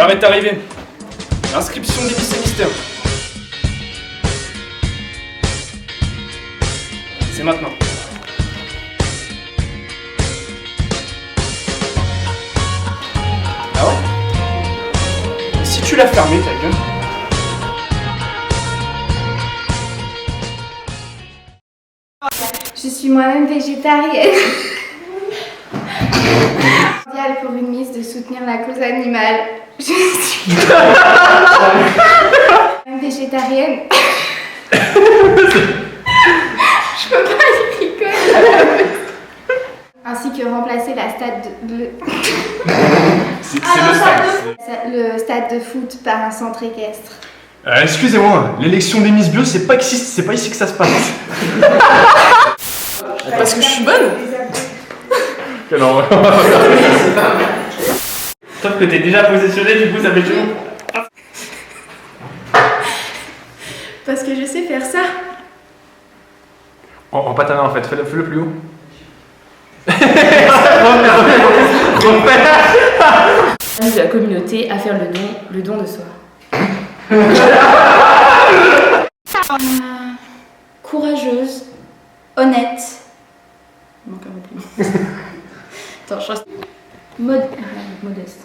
L'heure est arrivée. Inscription des lycées mystères. C'est maintenant. Ah ouais? Et si tu l'as fermé, ta gueule? Je suis moi-même végétarienne. Mondial pour une mise de soutenir la cause animale. Je suis même végétarienne. Je peux pas rigoler. Ainsi que remplacer la stade de... le stade de foot par un centre équestre. Excusez-moi, l'élection des Miss Bio, c'est pas ici que ça se passe. Parce que je suis bonne. Quelle horreur. Sauf que t'es déjà positionné, du coup ça fait toujours. Parce que je sais faire ça. En pas ta main en fait, fais-le plus haut. De la communauté à faire le don de soi. Courageuse, honnête. Il manque un compliment. Attends, je reste. Modeste.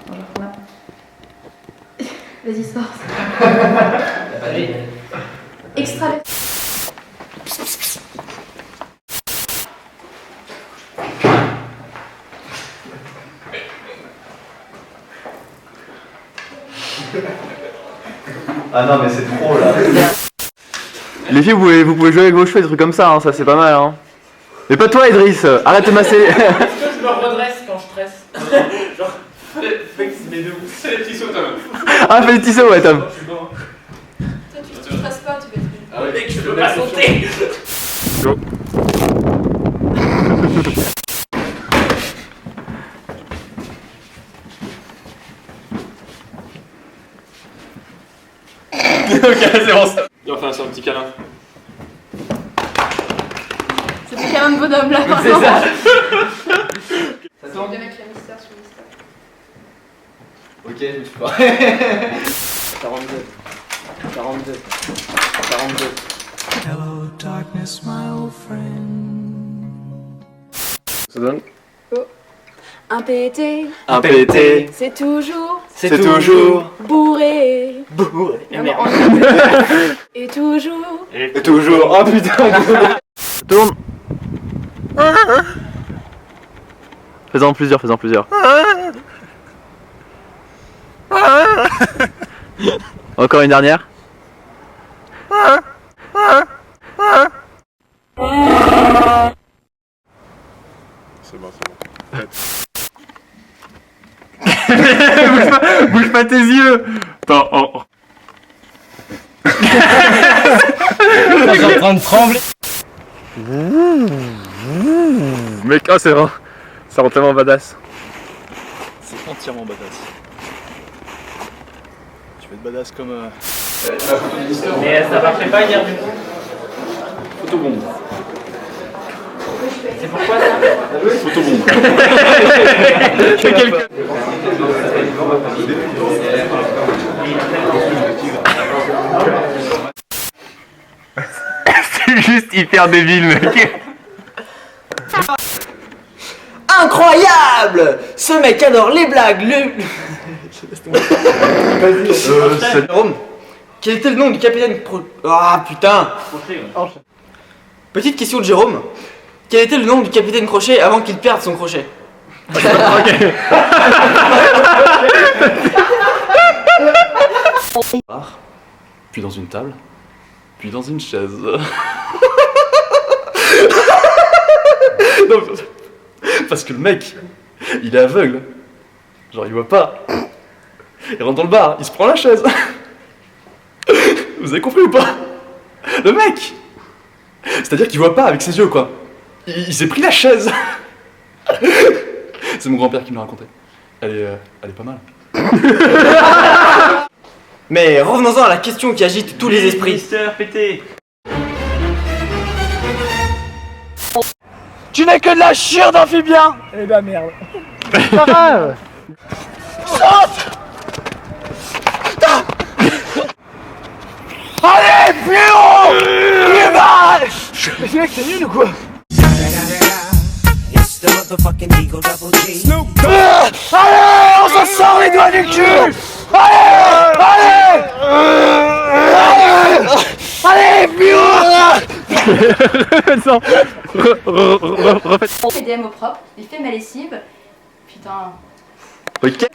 Bonjour, quoi. Vas-y, sors. Allez. Extra. Ah non mais c'est trop là. Les filles, vous pouvez jouer avec vos cheveux, des trucs comme ça, hein, ça c'est pas mal. Hein. Mais pas toi, Idriss, arrête de masser. Est-ce que je me redresse quand je stresse? Genre, fais les deux. Fais les petits sauts, Tom. Ah, fais des petits sauts, ouais, Tom. Je suis bon. Toi, tu stresses pas, tu fais. Ah ouais, mec, je peux pas sauter. Go. Ok, c'est bon ça. Viens, on fait un petit câlin. C'est le câlin de bonhomme là. C'est ça. Ça tourne. De mettre la mystère sur l'histoire. Ok, je me suis pas. 42. 42. 42. Hello darkness, my old friend. Ça donne? Un pété, Un pété, c'est toujours c'est toujours bourré. bourré. Et merde. Et toujours. Et toujours. Oh putain. Tourne. Fais-en plusieurs, fais-en plusieurs. Encore une dernière. C'est bon, c'est bon. Bouge pas tes yeux. Attends, oh. T'es en train de trembler. Mec, oh c'est vrai. Ça rend tellement badass. C'est entièrement badass. Tu veux être badass comme... Mais ça marchait pas hier du coup. Photobombe. C'est pourquoi ça? Photobombe. C'est juste hyper débile, mec. Incroyable! Ce mec adore les blagues, Jérôme, quel était le nom du capitaine Ah putain! Petite question de Jérôme. Quel était le nom du capitaine Crochet avant qu'il perde son crochet? Puis dans une table. Puis dans une chaise. Non, parce que le mec, il est aveugle. Genre il voit pas. Il rentre dans le bar, il se prend la chaise. Vous avez compris ou pas? Le mec, c'est-à-dire qu'il voit pas avec ses yeux quoi. Il s'est pris la chaise. C'est mon grand-père qui me l'a raconté. Elle est pas mal. Mais revenons-en à la question qui agite tous les esprits. Mister pété. Tu n'es que de la chier d'amphibien. Eh ben merde. Pas grave. Allez, plus haut! Plus bas! Mais mec, t'es nul ou quoi? Allez, on s'en sort les doigts du cul! Allez! Allez, plus haut! Non. Refaites. Il fait des mots propres, il fait ma lessive. Putain. Ok.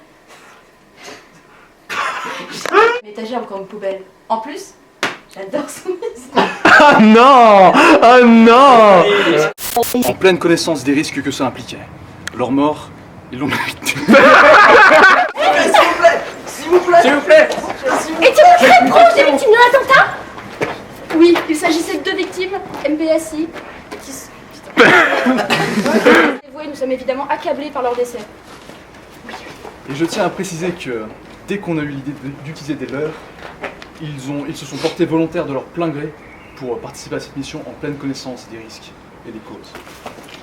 L'étagère comme poubelle. En plus, j'adore son mise. Ah non! Ah non! En pleine connaissance des risques que ça impliquait. Leur mort, ils l'ont mérité. S'il vous plaît! Est-il très proche des victimes de l'attentat? Oui, il s'agissait de 2 victimes, MPSI. Et nous sommes évidemment accablés par leur décès. Et je tiens à préciser que dès qu'on a eu l'idée d'utiliser des leurs, ils se sont portés volontaires de leur plein gré pour participer à cette mission en pleine connaissance des risques et des causes.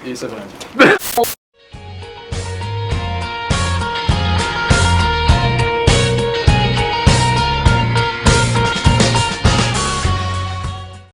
Et ça veut rien dire.